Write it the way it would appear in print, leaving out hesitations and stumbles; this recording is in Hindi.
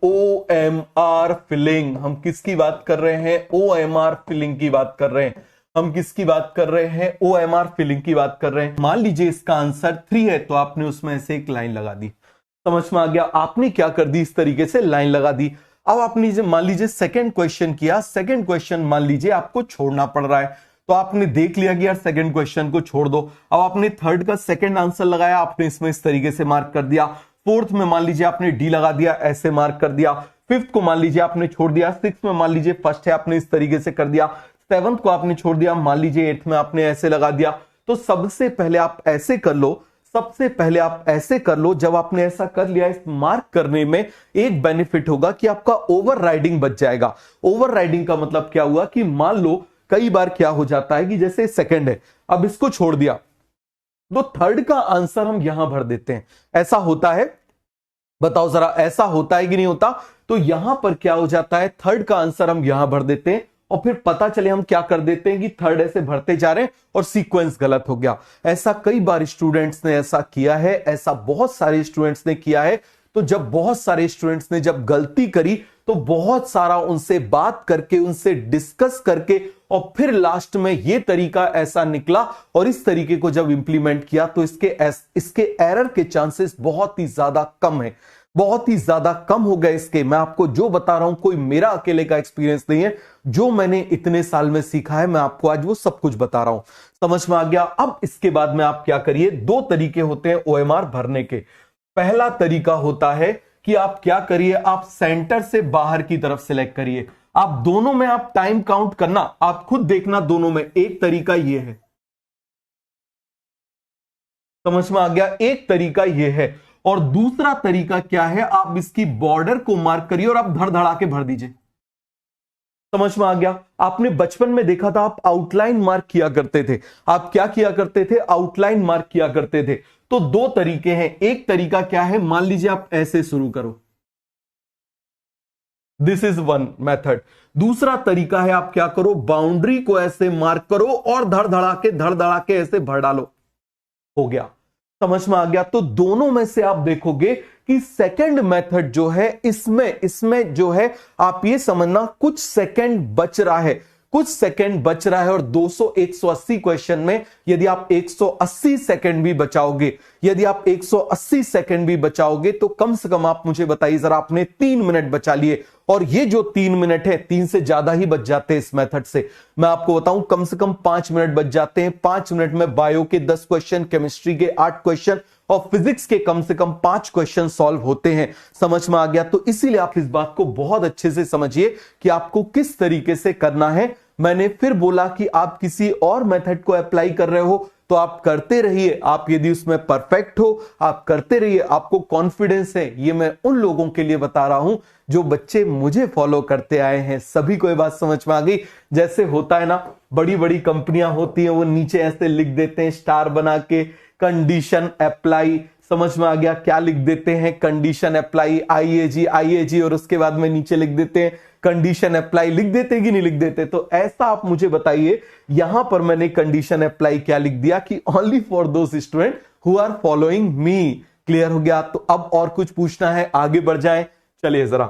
OMR filling. हम किसकी बात कर रहे हैं? OMR फिलिंग की बात कर रहे हैं। हम किसकी बात कर रहे हैं? OMR फिलिंग की बात कर रहे हैं। मान लीजिए इसका आंसर 3 है, तो आपने उसमें से एक लाइन लगा दी। समझ में आ गया? आपने क्या कर दी? इस तरीके से लाइन लगा दी। अब आपने मान लीजिए सेकंड क्वेश्चन किया, सेकंड क्वेश्चन मान लीजिए आपको छोड़ना पड़ रहा है, तो आपने देख लिया कि यार सेकंड क्वेश्चन को छोड़ दो। अब आपने थर्ड का सेकंड आंसर लगाया, आपने इसमें इस तरीके से मार्क कर दिया। फोर्थ में मान लीजिए आपने डी लगा दिया, ऐसे मार्क कर दिया। फिफ्थ को मान लीजिए आपने छोड़ दिया। सिक्स में मान लीजिए फर्स्ट है, आपने इस तरीके से कर दिया। सेवंथ को आपने छोड़ दिया, मान लीजिए एट्थ में आपने ऐसे लगा दिया। तो सबसे पहले आप ऐसे कर लो, सबसे पहले आप ऐसे कर लो। जब आपने ऐसा कर लिया, इस मार्क करने में एक बेनिफिट होगा कि आपका ओवरराइडिंग बच जाएगा। ओवरराइडिंग का मतलब क्या हुआ कि मान लो कई बार क्या हो जाता है कि जैसे सेकंड है, अब इसको छोड़ दिया, तो थर्ड का आंसर हम यहां भर देते हैं। ऐसा होता है? बताओ जरा, ऐसा होता है कि नहीं होता? तो यहां पर क्या हो जाता है, थर्ड का आंसर हम यहां भर देते हैं और फिर पता चले हम क्या कर देते हैं कि थर्ड ऐसे भरते जा रहे हैं और सीक्वेंस गलत हो गया। ऐसा कई बार स्टूडेंट्स ने ऐसा किया है, ऐसा बहुत सारे स्टूडेंट्स ने किया है। तो जब बहुत सारे स्टूडेंट्स ने जब गलती करी, तो बहुत सारा उनसे बात करके, उनसे डिस्कस करके, और फिर लास्ट में ये तरीका ऐसा निकला, और इस तरीके को जब इंप्लीमेंट किया तो इसके एरर के चांसेस बहुत ही ज्यादा कम है, बहुत ही ज्यादा कम हो गए इसके। मैं आपको जो बता रहा हूं कोई मेरा अकेले का एक्सपीरियंस नहीं है, जो मैंने इतने साल में सीखा है, मैं आपको आज वो सब कुछ बता रहा हूं। समझ में आ गया? अब इसके बाद में आप क्या करिए, दो तरीके होते हैं OMR भरने के। पहला तरीका होता है कि आप क्या करिए, आप सेंटर से बाहर की तरफ सिलेक्ट करिए। आप दोनों में आप टाइम काउंट करना, आप खुद देखना दोनों में। एक तरीका यह है, समझ में आ गया? एक तरीका यह है, और दूसरा तरीका क्या है, आप इसकी बॉर्डर को मार्क करिए और आप धड़धड़ा के भर दीजिए। समझ में आ गया? आपने बचपन में देखा था, आप आउटलाइन मार्क किया करते थे। आप क्या किया करते थे? आउटलाइन मार्क किया करते थे। तो दो तरीके हैं। एक तरीका क्या है, मान लीजिए आप ऐसे शुरू करो, दिस इज वन मेथड। दूसरा तरीका है, आप क्या करो, बाउंड्री को ऐसे मार्क करो और धड़ के ऐसे भर डालो। हो गया? समझ में आ गया? तो दोनों में से आप देखोगे कि सेकंड मेथड जो है, इसमें जो है, आप ये समझना कुछ सेकंड बच रहा है, कुछ सेकंड बच रहा है। और 180 क्वेश्चन में यदि आप 180 सेकंड भी बचाओगे, यदि आप 180 सेकंड भी बचाओगे, तो कम से कम आप मुझे बताइए जरा, आपने 3 मिनट बचा लिए। और ये जो 3 मिनट है, 3 से ज्यादा ही बच जाते हैं इस मेथड से। मैं आपको बताऊं, कम से कम 5 मिनट बच जाते हैं। 5 मिनट में बायो के 10 क्वेश्चन, केमिस्ट्री के 8 क्वेश्चन और फिजिक्स के कम से कम 5 क्वेश्चन सॉल्व होते हैं। समझ में आ गया? तो इसीलिए आप इस बात को बहुत अच्छे से समझिए कि आपको किस तरीके से करना है। मैंने फिर बोला कि आप किसी और मेथड को अप्लाई कर रहे हो तो आप करते रहिए, आप यदि उसमें परफेक्ट हो, आप करते रहिए, आपको कॉन्फिडेंस है। ये मैं उन लोगों के लिए बता रहा हूं जो बच्चे मुझे फॉलो करते आए हैं। सभी को ये बात समझ में आ गई? जैसे होता है ना, बड़ी बड़ी कंपनियां होती हैं, वो नीचे ऐसे लिख देते हैं स्टार बना के, कंडीशन अप्लाई। समझ में आ गया? क्या लिख देते हैं? कंडीशन अप्लाई, IAG, और उसके बाद में नीचे लिख देते हैं कंडीशन अप्लाई। लिख देते कि नहीं लिख देते? तो ऐसा आप मुझे बताइए, यहां पर मैंने कंडीशन अप्लाई क्या लिख दिया कि only for those student who are following me. Clear हो गया? तो अब और कुछ पूछना है, आगे बढ़ जाएं। चलिए जरा